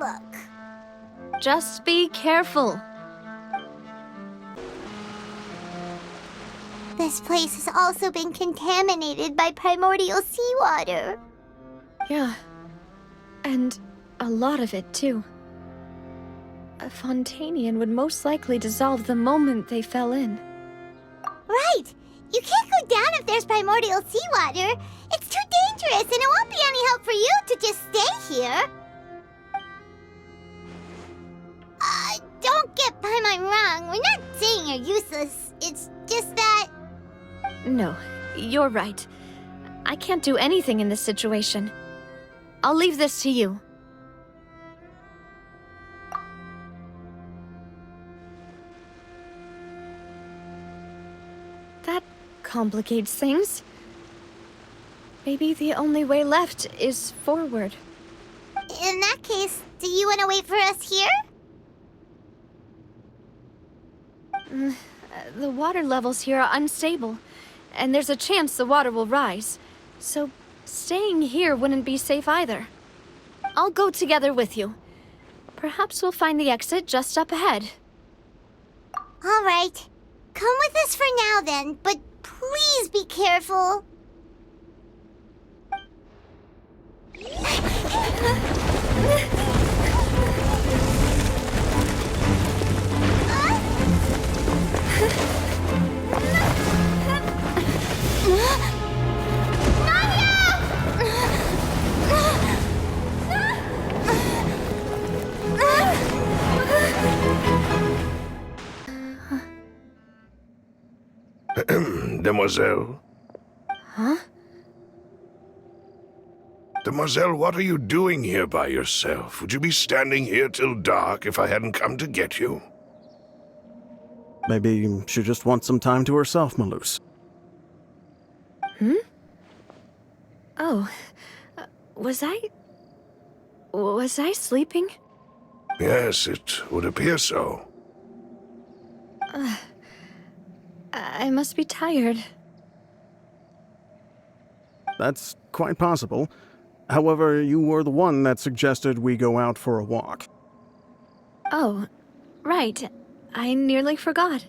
look. Just be careful. This place has also been contaminated by primordial seawater. Yeah. And a lot of it, too. A Fontanian would most likely dissolve the moment they fell in. Right! You can't go down if there's primordial seawater. It's too dangerous, and it won't be any help for you to just stay here. Don't get by my wrong. We're not saying you're useless. It's just that... No, you're right. I can't do anything in this situation. I'll leave this to you. That complicates things. Maybe the only way left is forward. In that case, do you want to wait for us here? The water levels here are unstable, and there's a chance the water will rise. So staying here wouldn't be safe either. I'll go together with you. Perhaps we'll find the exit just up ahead. All right. Come with us for now then, but please be careful. Demoiselle? Huh? Demoiselle, what are you doing here by yourself? Would you be standing here till dark if I hadn't come to get you? Maybe she just wants some time to herself, Maloose. Oh, was I sleeping? Yes, it would appear so. I must be tired. That's quite possible. However, you were the one that suggested we go out for a walk. Oh, right. I nearly forgot.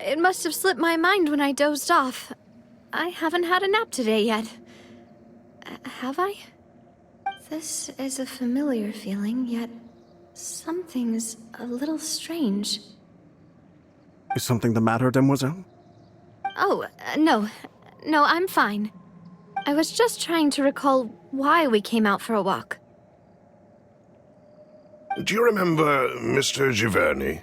It must have slipped my mind when I dozed off. I haven't had a nap today yet. Have I? This is a familiar feeling, yet something's a little strange. Is something the matter, Demoiselle? Oh, no. No, I'm fine. I was just trying to recall why we came out for a walk. Do you remember Mr. Giverny?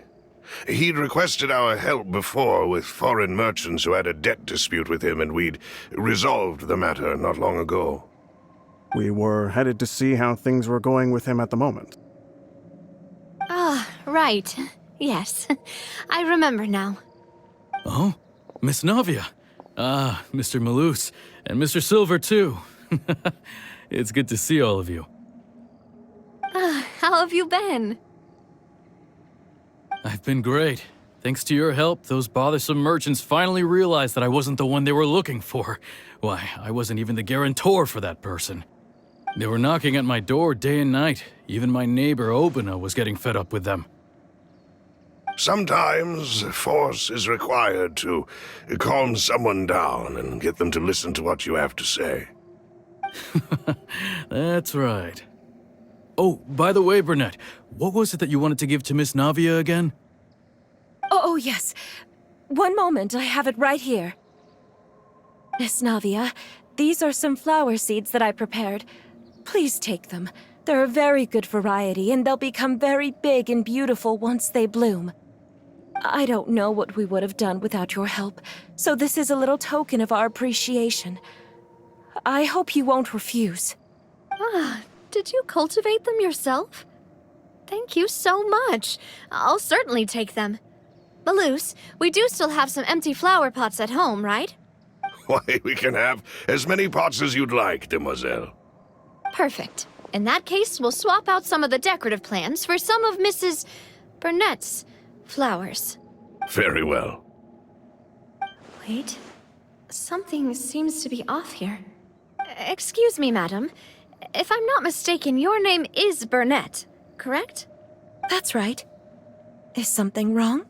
He'd requested our help before with foreign merchants who had a debt dispute with him, and we'd resolved the matter not long ago. We were headed to see how things were going with him at the moment. Ah, right. Yes. I remember now. Oh, Miss Navia. Ah, Mr. Maloose. And Mr. Silver, too. It's good to see all of you. How have you been? I've been great. Thanks to your help, those bothersome merchants finally realized that I wasn't the one they were looking for. Why, I wasn't even the guarantor for that person. They were knocking at my door day and night. Even my neighbor, Obina, was getting fed up with them. Sometimes force is required to calm someone down and get them to listen to what you have to say. That's right. Oh, by the way, Burnett, what was it that you wanted to give to Miss Navia again? Oh, yes. One moment, I have it right here. Miss Navia, these are some flower seeds that I prepared. Please take them. They're a very good variety, and they'll become very big and beautiful once they bloom. I don't know what we would have done without your help, so this is a little token of our appreciation. I hope you won't refuse. Did you cultivate them yourself? Thank you so much. I'll certainly take them. Maloose, we do still have some empty flower pots at home, right? Why, we can have as many pots as you'd like, demoiselle. Perfect. In that case, we'll swap out some of the decorative plants for some of Mrs. Burnett's flowers. Very well. Wait. Something seems to be off here. Excuse me, madam. If I'm not mistaken, your name is Burnett, correct? That's right. Is something wrong?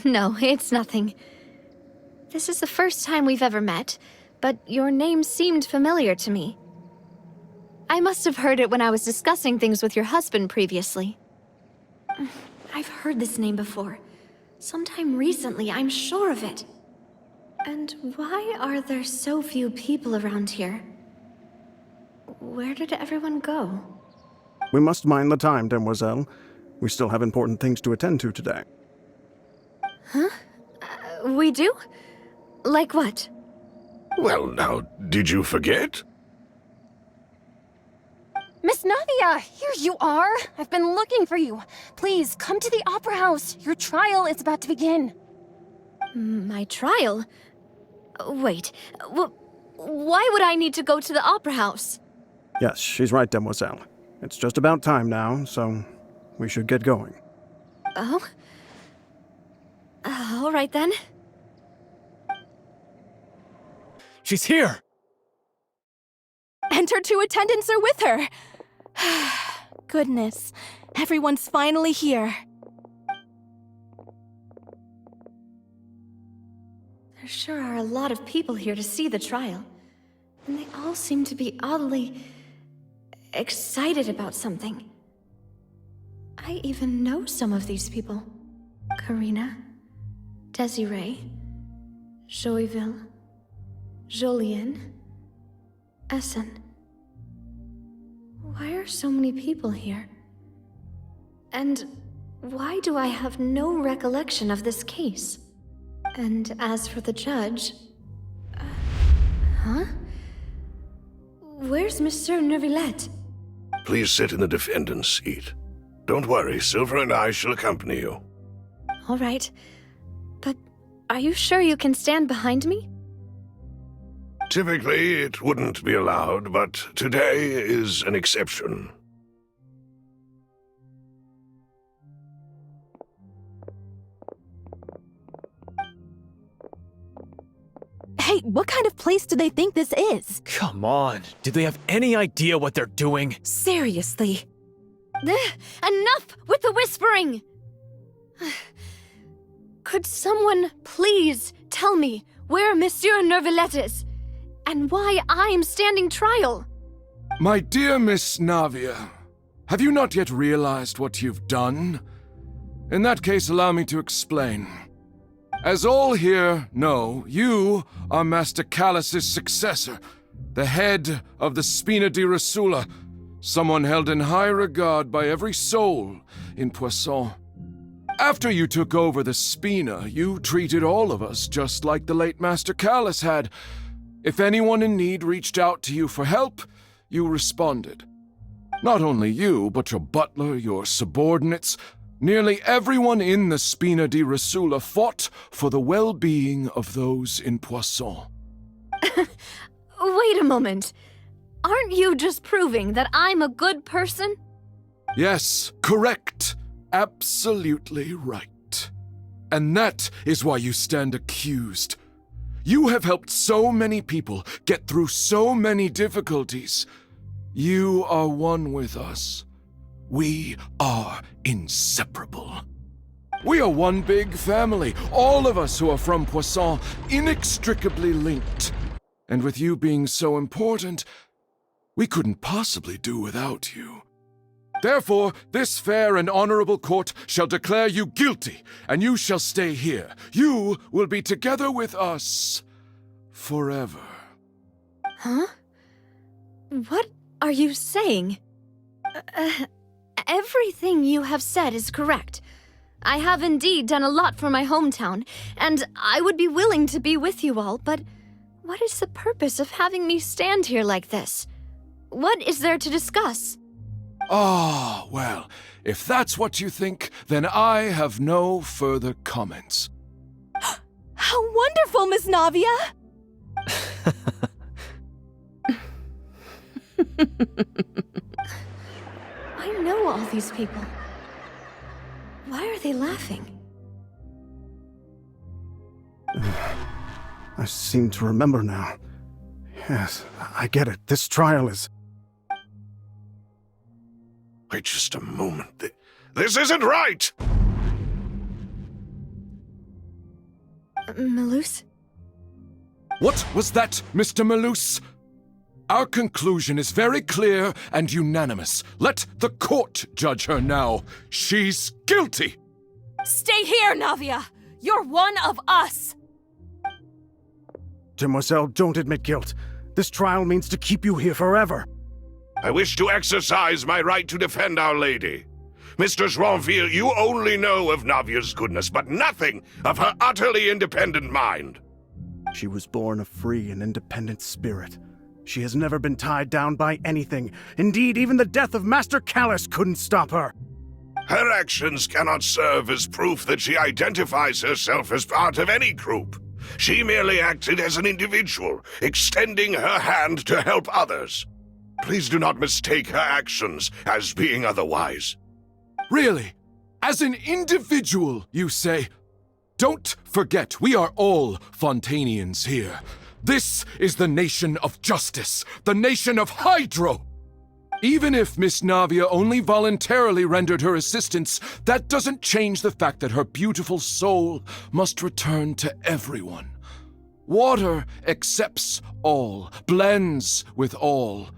No, it's nothing. This is the first time we've ever met, but your name seemed familiar to me. I must have heard it when I was discussing things with your husband previously. I've heard this name before. Sometime recently, I'm sure of it. And why are there so few people around here? Where did everyone go? We must mind the time, demoiselle. We still have important things to attend to today. We do? Like what? Well, now, did you forget? Miss Navia, here you are. I've been looking for you. Please, come to the Opera House. Your trial is about to begin. My trial? Wait, why would I need to go to the Opera House? Yes, she's right, demoiselle. It's just about time now, so we should get going. Oh? All right then. She's here! And her two attendants are with her. Goodness, everyone's finally here. There sure are a lot of people here to see the trial. And they all seem to be oddly excited about something. I even know some of these people. Karina, Desiree, Joyville, Jolien, Essen. Why are so many people here? And why do I have no recollection of this case? And as for the judge... huh? Where's Monsieur Neuvillette? Please sit in the defendant's seat. Don't worry, Silver and I shall accompany you. All right. But are you sure you can stand behind me? Typically, it wouldn't be allowed, but today is an exception. Hey, what kind of place do they think this is? Come on, do they have any idea what they're doing? Seriously. Enough with the whispering! Could someone please tell me where Monsieur Neuvillette is? And why I'm standing trial? My dear Miss Navia, have you not yet realized what you've done? In that case, allow me to explain. As all here know, you are Master Callus's successor, the head of the Spina di Rosula, someone held in high regard by every soul in Poisson. After you took over the Spina, you treated all of us just like the late Master Callus had. If anyone in need reached out to you for help, you responded. Not only you, but your butler, your subordinates, nearly everyone in the Spina di Rosula fought for the well-being of those in Poisson. Wait a moment. Aren't you just proving that I'm a good person? Yes, correct. Absolutely right. And that is why you stand accused. You have helped so many people get through so many difficulties. You are one with us. We are inseparable. We are one big family, all of us who are from Poisson, inextricably linked. And with you being so important, we couldn't possibly do without you. Therefore, this fair and honorable court shall declare you guilty, and you shall stay here. You will be together with us forever. Huh? What are you saying? Everything you have said is correct. I have indeed done a lot for my hometown, and I would be willing to be with you all, but what is the purpose of having me stand here like this? What is there to discuss? Ah, well, if that's what you think, then I have no further comments. How wonderful, Miss Navia! I know all these people. Why are they laughing? I seem to remember now. Yes, I get it. This trial is Wait just a moment. This isn't right! Malus? What was that, Mr. Malus? Our conclusion is very clear and unanimous. Let the court judge her now. She's guilty! Stay here, Navia! You're one of us! Demoiselle, don't admit guilt. This trial means to keep you here forever. I wish to exercise my right to defend Our Lady. Mr. Joinville, you only know of Navia's goodness, but nothing of her utterly independent mind. She was born a free and independent spirit. She has never been tied down by anything. Indeed, even the death of Master Callus couldn't stop her. Her actions cannot serve as proof that she identifies herself as part of any group. She merely acted as an individual, extending her hand to help others. Please do not mistake her actions as being otherwise. Really? As an individual, you say? Don't forget, we are all Fontanians here. This is the nation of justice, the nation of Hydro! Even if Miss Navia only voluntarily rendered her assistance, that doesn't change the fact that her beautiful soul must return to everyone. Water accepts all, blends with all.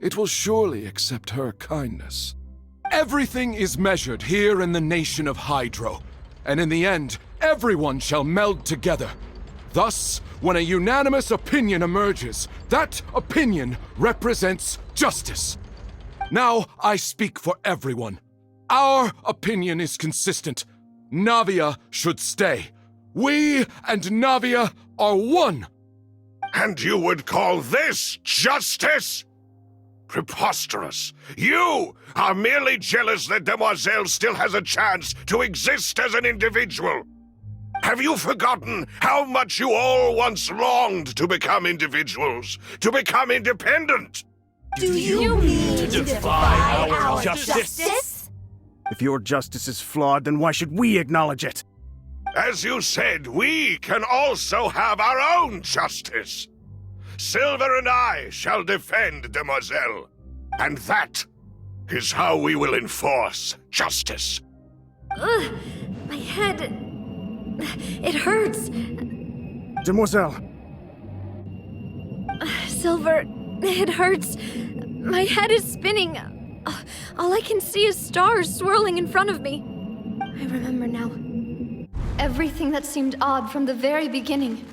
It will surely accept her kindness. Everything is measured here in the nation of Hydro, and in the end, everyone shall meld together. Thus, when a unanimous opinion emerges, that opinion represents justice. Now I speak for everyone. Our opinion is consistent. Navia should stay. We and Navia are one. And you would call this justice? Preposterous. You are merely jealous that Demoiselle still has a chance to exist as an individual. Have you forgotten how much you all once longed to become individuals, to become independent? Do you mean to defy our justice? If your justice is flawed, then why should we acknowledge it? As you said, we can also have our own justice. Silver and I shall defend Demoiselle, and that is how we will enforce justice. Ugh, my head. It hurts. Demoiselle, Silver, it hurts. My head is spinning. All I can see is stars swirling in front of me. I remember now. Everything that seemed odd from the very beginning.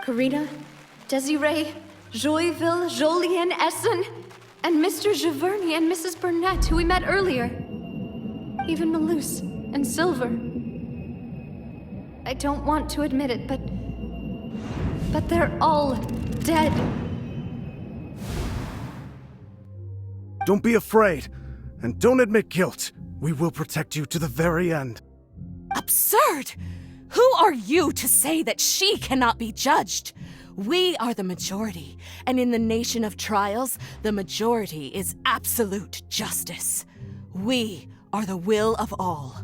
Karina, Desiree, Joyville, Jolien, Essen, and Mr. Giverny and Mrs. Burnett, who we met earlier. Even Malus and Silver. I don't want to admit it, but they're all dead. don't be afraid, and don't admit guilt. We will protect you to the very end. Absurd! Who are you to say that she cannot be judged? We are the majority, and in the nation of trials, the majority is absolute justice. We are the will of all.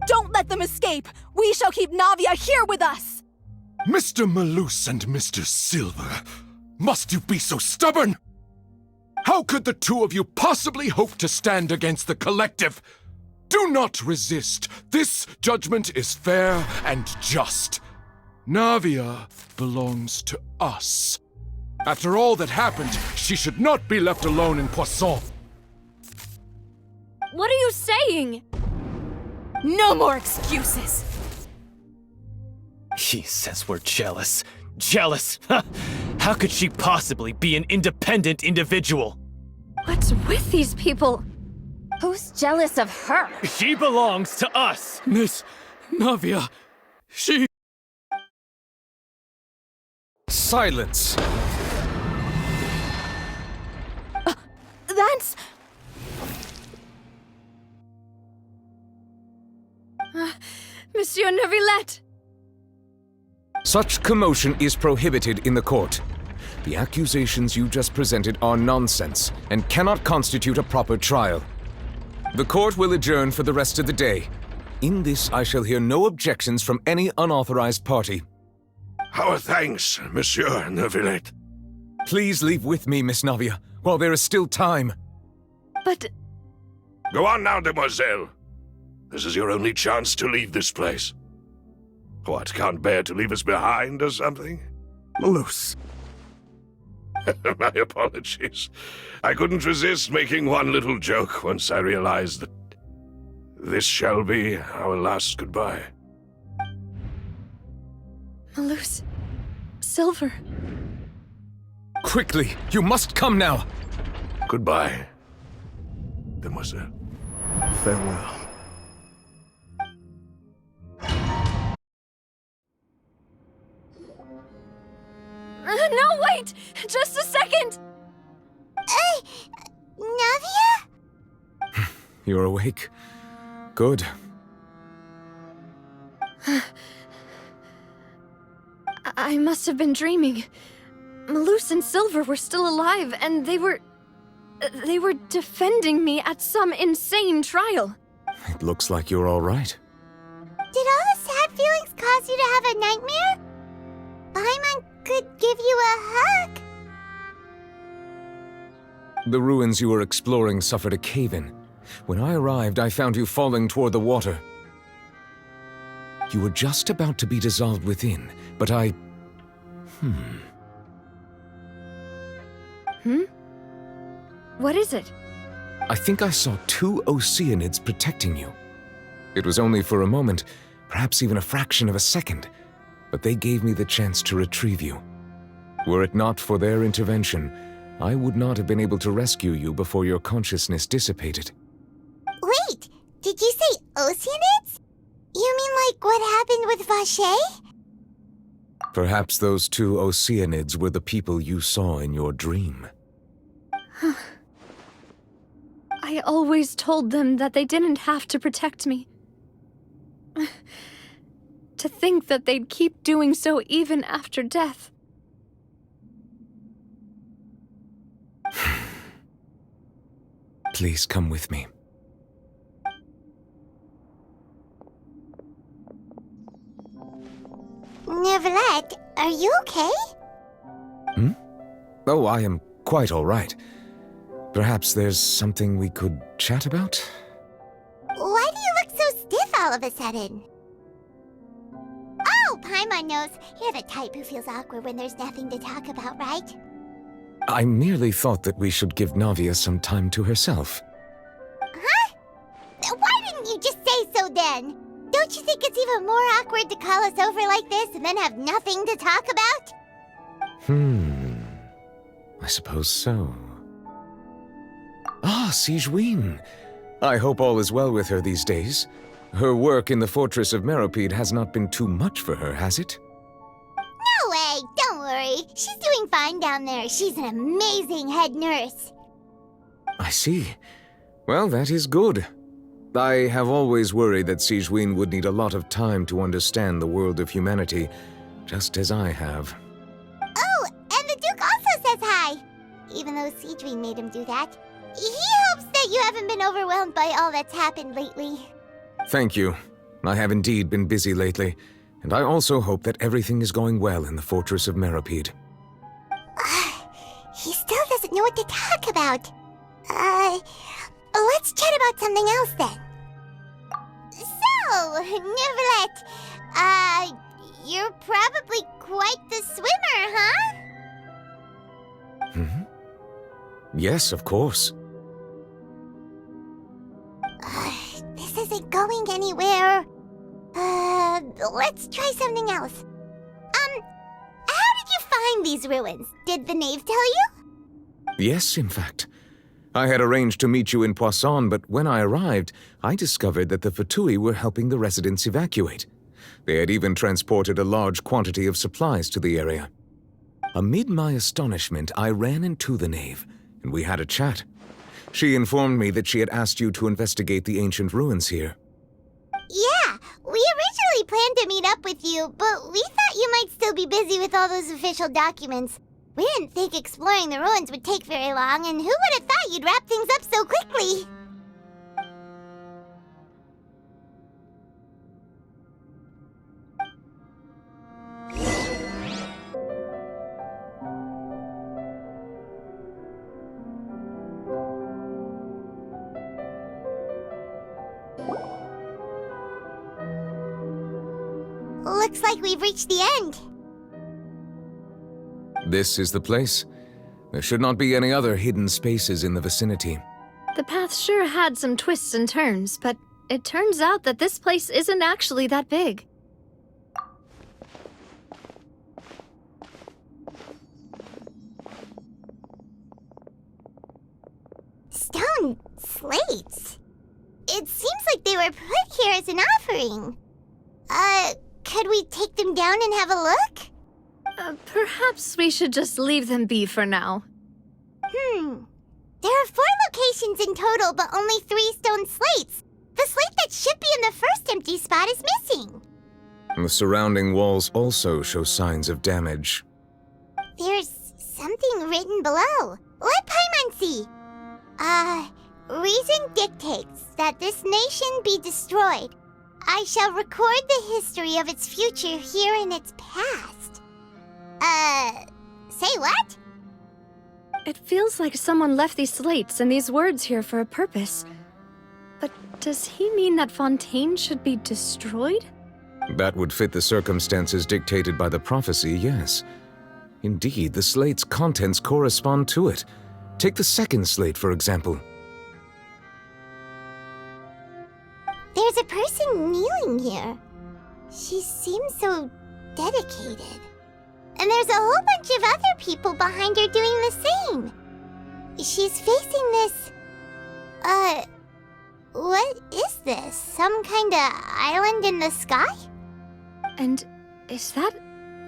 Don't let them escape! We shall keep Navia here with us! Mr. Malus and Mr. Silver, must you be so stubborn? How could the two of you possibly hope to stand against the collective? Do not resist. This judgment is fair and just. Navia belongs to us. After all that happened, she should not be left alone in Poisson. What are you saying? No more excuses! He says we're jealous. Jealous? How could she possibly be an independent individual? What's with these people? Who's jealous of her? She belongs to us! Miss Navia, she... Silence! That's... Monsieur Neuvillette! Such commotion is prohibited in the court. The accusations you just presented are nonsense and cannot constitute a proper trial. The court will adjourn for the rest of the day. In this, I shall hear no objections from any unauthorized party. Our thanks, Monsieur Neuvillette. Please leave with me, Miss Navia, while there is still time. But Go on now, demoiselle. This is your only chance to leave this place. What, can't bear to leave us behind or something? Malus. My apologies. I couldn't resist making one little joke once I realized that this shall be our last goodbye. Malus, Silver. Quickly, you must come now! Goodbye, demoiselle. Farewell. No, wait! Just a second! Navia? You're awake? Good. I must have been dreaming. Malus and Silver were still alive, and they were defending me at some insane trial. It looks like you're all right. Did all the sad feelings cause you to have a nightmare? Paimon could give you a hug. The ruins you were exploring suffered a cave-in. When I arrived, I found you falling toward the water. You were just about to be dissolved within, but I... What is it? I think I saw 2 Oceanids protecting you. It was only for a moment, perhaps even a fraction of a second, but they gave me the chance to retrieve you. Were it not for their intervention, I would not have been able to rescue you before your consciousness dissipated. Wait, did you say Oceanids? You mean like what happened with Vache? Perhaps those 2 Oceanids were the people you saw in your dream. I always told them that they didn't have to protect me. To think that they'd keep doing so even after death. Please come with me. Neverlet, are you okay? Oh, I am quite all right. Perhaps there's something we could chat about? Why do you look so stiff all of a sudden? Oh, Paimon knows. You're the type who feels awkward when there's nothing to talk about, right? I merely thought that we should give Navia some time to herself. Huh? Why didn't you just say so then? Don't you think it's even more awkward to call us over like this and then have nothing to talk about? I suppose so. Ah, Sigewinne. I hope all is well with her these days. Her work in the Fortress of Meropide has not been too much for her, has it? No way, don't worry. She's doing fine down there. She's an amazing head nurse. I see. Well, that is good. I have always worried that Sigewinne would need a lot of time to understand the world of humanity, just as I have. Oh, and the Duke also says hi. Even though Sigewinne made him do that. He hopes that you haven't been overwhelmed by all that's happened lately. Thank you. I have indeed been busy lately, and I also hope that everything is going well in the Fortress of Meropide. He still doesn't know what to talk about. Let's chat about something else then. So, Neverlet, you're probably quite the swimmer, huh? Yes, of course. This isn't going anywhere. Let's try something else. How did you find these ruins? Did the knave tell you? Yes, in fact. I had arranged to meet you in Poisson, but when I arrived, I discovered that the Fatui were helping the residents evacuate. They had even transported a large quantity of supplies to the area. Amid my astonishment, I ran into the knave, and we had a chat. She informed me that she had asked you to investigate the ancient ruins here. Yeah, we originally planned to meet up with you, but we thought you might still be busy with all those official documents. We didn't think exploring the ruins would take very long, and who would have thought you'd wrap things up so quickly? Looks like we've reached the end. This is the place. There should not be any other hidden spaces in the vicinity. The path sure had some twists and turns, but it turns out that this place isn't actually that big. Stone slates? It seems like they were put here as an offering. Could we take them down and have a look? Perhaps we should just leave them be for now. There are 4 locations in total, but only 3 stone slates. The slate that should be in the first empty spot is missing. The surrounding walls also show signs of damage. There's something written below. Let Paimon see. Reason dictates that this nation be destroyed. I shall record the history of its future here in its past. Say what? It feels like someone left these slates and these words here for a purpose. But does he mean that Fontaine should be destroyed? That would fit the circumstances dictated by the prophecy, yes. Indeed, the slate's contents correspond to it. Take the second slate, for example. There's a person kneeling here. She seems so dedicated. And there's a whole bunch of other people behind her doing the same. She's facing this... what is this? Some kind of island in the sky? And is that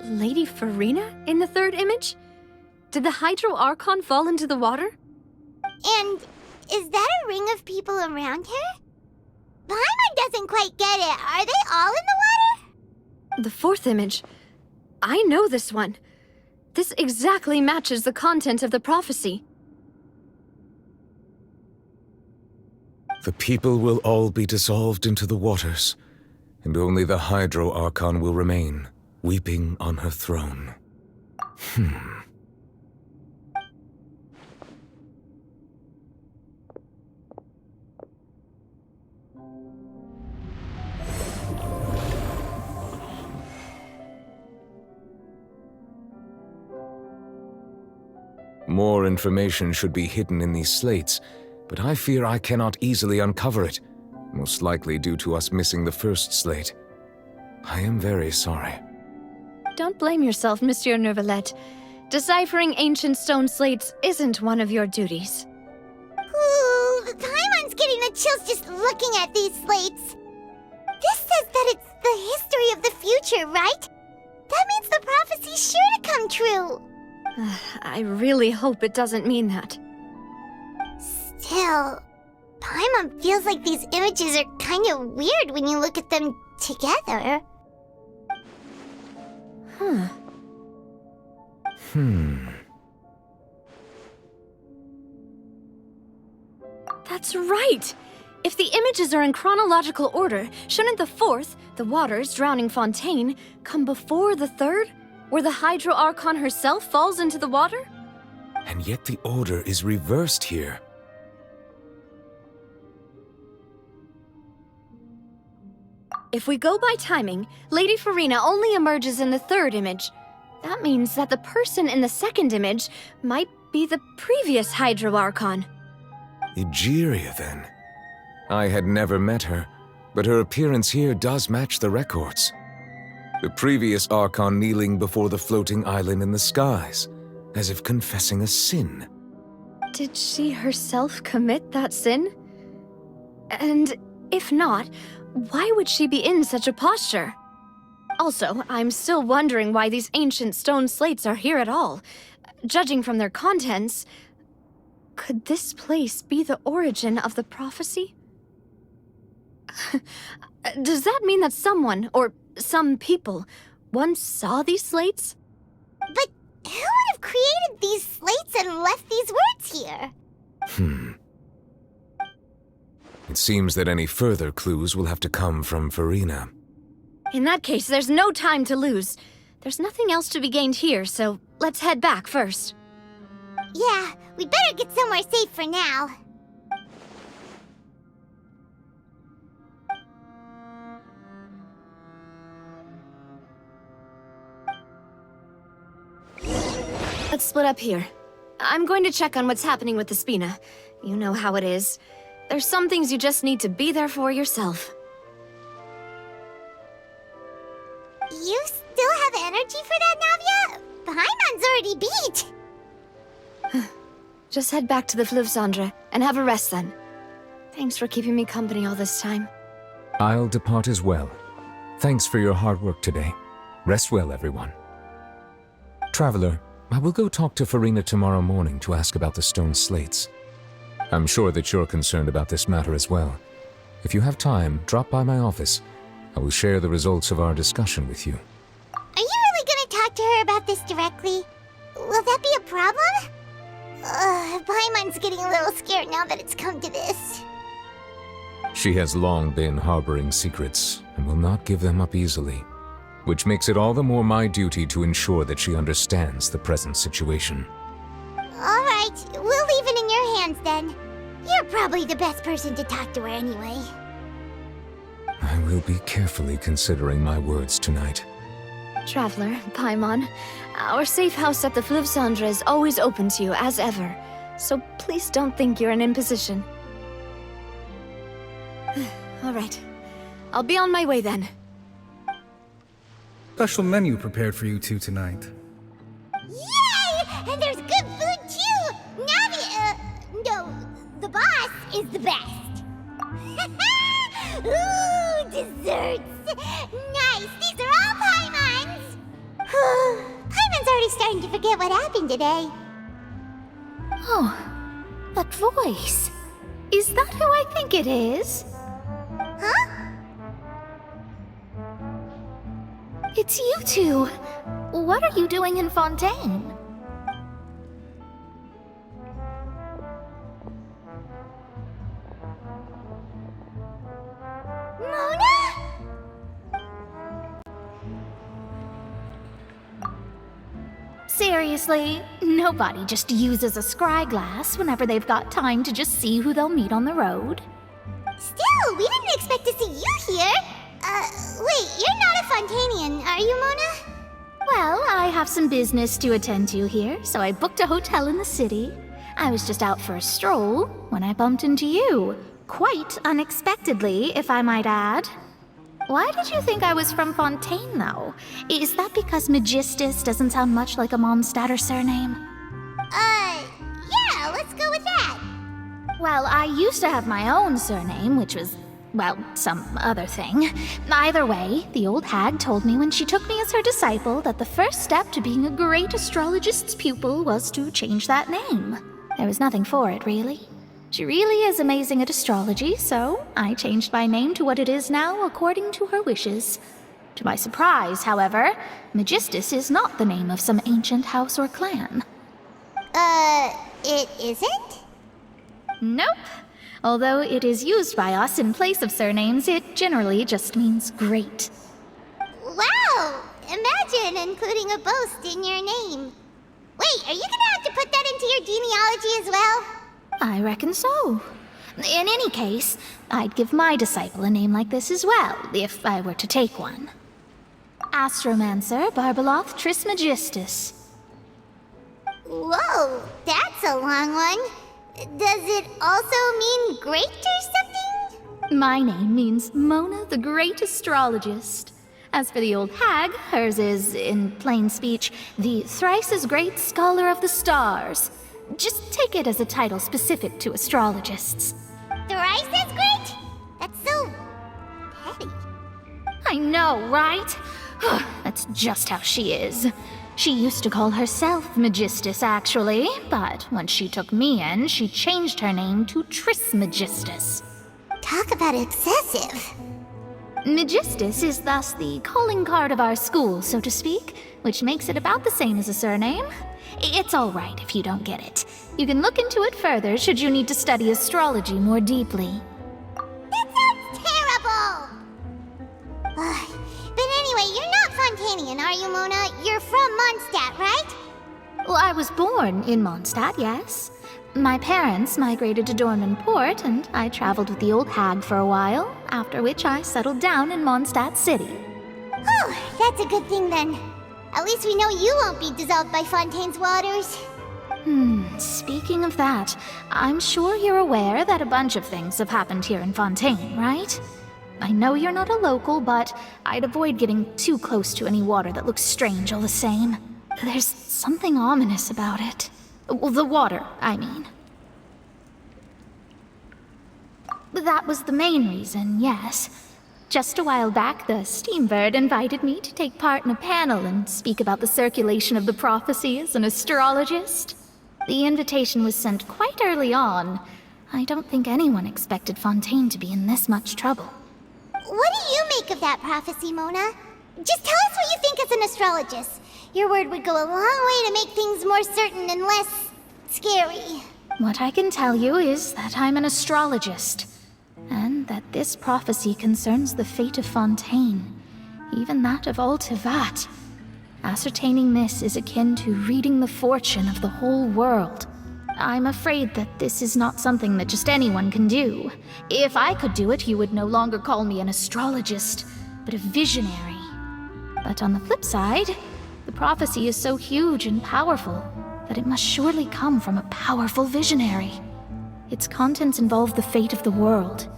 Lady Farina in the third image? Did the Hydro Archon fall into the water? And is that a ring of people around her? Paimon doesn't quite get it. Are they all in the water? The fourth image. I know this one. This exactly matches the content of the prophecy. The people will all be dissolved into the waters, and only the Hydro Archon will remain, weeping on her throne. More information should be hidden in these slates, but I fear I cannot easily uncover it, most likely due to us missing the first slate. I am very sorry. Don't blame yourself, Monsieur Neuvillette. Deciphering ancient stone slates isn't one of your duties. Ooh, Paimon's getting the chills just looking at these slates. This says that it's the history of the future, right? That means the prophecy's sure to come true. I really hope it doesn't mean that. Still, Paimon feels like these images are kind of weird when you look at them together. That's right! If the images are in chronological order, shouldn't the fourth, the waters drowning Fontaine, come before the third, where the Hydro Archon herself falls into the water? And yet the order is reversed here. If we go by timing, Lady Farina only emerges in the third image. That means that the person in the second image might be the previous Hydro Archon. Egeria, then. I had never met her, but her appearance here does match the records. The previous Archon kneeling before the floating island in the skies, as if confessing a sin. Did she herself commit that sin? And if not, why would she be in such a posture? Also, I'm still wondering why these ancient stone slates are here at all. Judging from their contents, could this place be the origin of the prophecy? Does that mean that someone, or some people, once saw these slates? But who would have created these slates and left these words here? It seems that any further clues will have to come from Farina. In that case, there's no time to lose. There's nothing else to be gained here, so let's head back first. Yeah, we better get somewhere safe for now. Let's split up here. I'm going to check on what's happening with the Spina. You know how it is. There's some things you just need to be there for yourself. You still have energy for that, Navia? Paimon's already beat. Just head back to the Fluvsandre and have a rest then. Thanks for keeping me company all this time. I'll depart as well. Thanks for your hard work today. Rest well, everyone. Traveler, I will go talk to Farina tomorrow morning to ask about the stone slates. I'm sure that you're concerned about this matter as well. If you have time, drop by my office. I will share the results of our discussion with you. Are you really gonna talk to her about this directly? Will that be a problem? Paimon's getting a little scared now that it's come to this. She has long been harboring secrets and will not give them up easily, which makes it all the more my duty to ensure that she understands the present situation. Alright, we'll leave it in your hands then. You're probably the best person to talk to her anyway. I will be carefully considering my words tonight. Traveler, Paimon, our safe house at the Fluvsandre is always open to you as ever, so please don't think you're an imposition. Alright, I'll be on my way then. Special menu prepared for you two tonight. Yay! And there's good food too! Navia, no, the boss is the best. Ooh, desserts! Nice, these are all Paimon's! Paimon's already starting to forget what happened today. Oh, that voice. Is that who I think it is? Huh? It's you two. What are you doing in Fontaine? Mona? Seriously, nobody just uses a scry glass whenever they've got time to just see who they'll meet on the road. Still, we didn't expect to see you here. Wait, you're not a Fontanian, are you, Mona? Well, I have some business to attend to here, so I booked a hotel in the city. I was just out for a stroll when I bumped into you. Quite unexpectedly, if I might add. Why did you think I was from Fontaine, though? Is that because Magistus doesn't sound much like a Mondstadter surname? Yeah, let's go with that. Well, I used to have my own surname, which was, well, some other thing. Either way, the old hag told me when she took me as her disciple that the first step to being a great astrologist's pupil was to change that name. There was nothing for it, really. She really is amazing at astrology, so I changed my name to what it is now according to her wishes. To my surprise, however, Magistus is not the name of some ancient house or clan. It isn't? Nope. Although it is used by us in place of surnames, it generally just means great. Wow! Imagine including a boast in your name. Wait, are you gonna have to put that into your genealogy as well? I reckon so. In any case, I'd give my disciple a name like this as well, if I were to take one. Astromancer Barbeloth Trismegistus. Whoa, that's a long one. Does it also mean great or something? My name means Mona the Great Astrologist. As for the old hag, hers is, in plain speech, the thrice as great Scholar of the Stars. Just take it as a title specific to astrologists. Thrice as great? That's so heavy. I know, right? That's just how she is. She used to call herself Magistus, actually, but when she took me in, she changed her name to Trismegistus. Talk about excessive. Magistus is thus the calling card of our school, so to speak, which makes it about the same as a surname. It's all right if you don't get it. You can look into it further should you need to study astrology more deeply. That sounds terrible! But anyway, you're not Fontanian, are you, Mona? You're from Mondstadt, right? Well, I was born in Mondstadt, yes. My parents migrated to Dorman Port, and I traveled with the old hag for a while, after which I settled down in Mondstadt City. Oh, that's a good thing then. At least we know you won't be dissolved by Fontaine's waters. Speaking of that, I'm sure you're aware that a bunch of things have happened here in Fontaine, right? I know you're not a local, but I'd avoid getting too close to any water that looks strange all the same. There's something ominous about it. Well, the water, I mean. That was the main reason, yes. Just a while back, the Steambird invited me to take part in a panel and speak about the circulation of the prophecy as an astrologist. The invitation was sent quite early on. I don't think anyone expected Fontaine to be in this much trouble. What do you make of that prophecy, Mona? Just tell us what you think as an astrologist. Your word would go a long way to make things more certain and less scary. What I can tell you is that I'm an astrologist, and that this prophecy concerns the fate of Fontaine, even that of all Tevat. Ascertaining this is akin to reading the fortune of the whole world. I'm afraid that this is not something that just anyone can do. If I could do it, you would no longer call me an astrologist, but a visionary. But on the flip side, the prophecy is so huge and powerful that it must surely come from a powerful visionary. Its contents involve the fate of the world.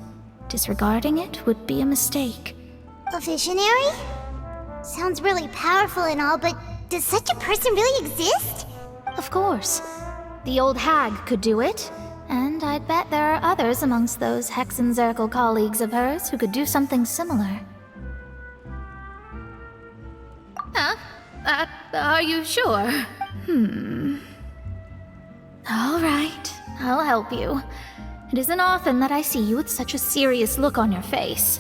Disregarding it would be a mistake. A visionary? Sounds really powerful and all, but does such a person really exist? Of course. The old hag could do it, and I'd bet there are others amongst those Hexenzirkel colleagues of hers who could do something similar. Huh? Are you sure? All right, I'll help you. It isn't often that I see you with such a serious look on your face.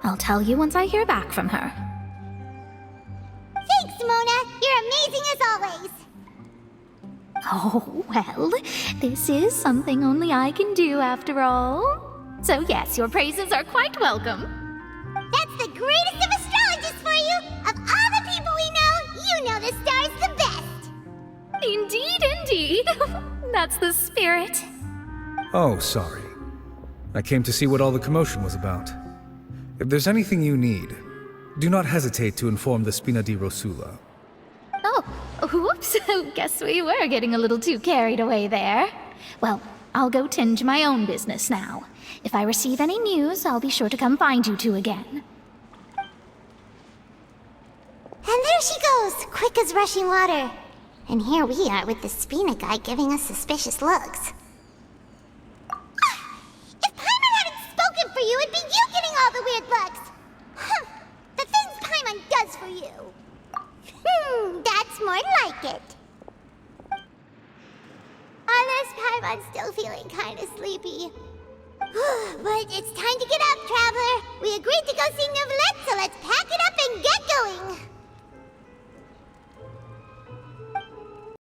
I'll tell you once I hear back from her. Thanks, Mona. You're amazing as always. Oh, well, this is something only I can do after all. So yes, your praises are quite welcome. That's the greatest of astrologists for you! Of all the people we know, you know the star's the best! Indeed, indeed. That's the spirit. Oh, sorry. I came to see what all the commotion was about. If there's anything you need, do not hesitate to inform the Spina di Rosula. Oh, whoops. Guess we were getting a little too carried away there. Well, I'll go tend to my own business now. If I receive any news, I'll be sure to come find you two again. And there she goes, quick as rushing water. And here we are with the Spina guy giving us suspicious looks. If Paimon hadn't spoken for you, it'd be you getting all the weird looks. Huh, the things Paimon does for you. That's more like it. Unless Paimon's still feeling kind of sleepy. But it's time to get